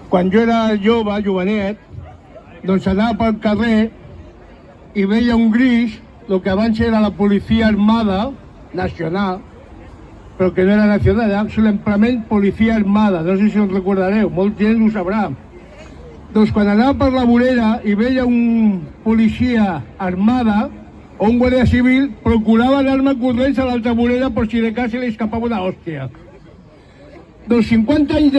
quan jo era jove, jovenet, doncs anava pel carrer i veia un gris, el que abans era la policia armada nacional, però que no era nacional, era simplement policia armada, no sé si us recordareu, molt gent ho sabrà. Doncs quan anava per la vorera i veia un policia armada o un guàrdia civil, procurava anar-me corrents a l'altra vorera per si de cas se li escapava una hòstia. Doncs 50 anys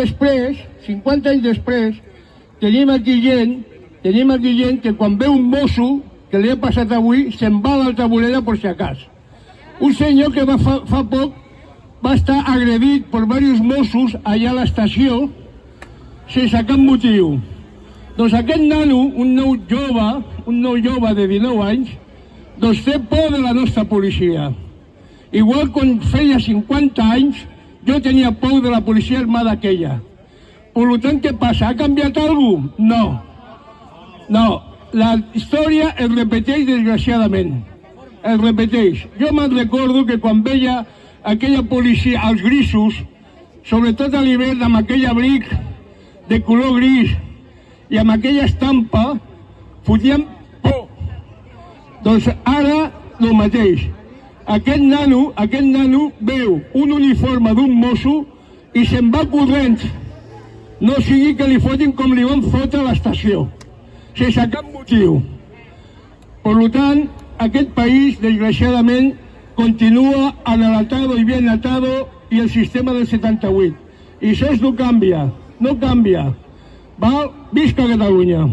després, tenim aquí gent que quan veu un mosso que li ha passat avui, se'n va a l'altra vorera per si acas. Un senyor que fa poc va estar agredit per diversos Mossos allà a l'estació sense cap motiu. Doncs aquest nano, un nou jove de 19 anys, doncs té por de la nostra policia. Igual quan feia 50 anys jo tenia por de la policia armada aquella. Per tant, què passa? Ha canviat alguna cosa? No. La història es repeteix desgraciadament. Es repeteix. Jo me'n recordo que quan veia aquella policia, els grisos, sobretot a l'hivern amb aquell abric de color gris i amb aquella estampa, fotien por. Doncs ara el mateix. Aquest nano veu un uniforme d'un mosso i se'n va corrents. No sigui que li fotin com li van fotre a l'estació, sense cap motiu. Per tant, aquest país, desgraciadament, continua analatado y bien atado y el sistema del 78. I això no canvia. Val? Visca Catalunya!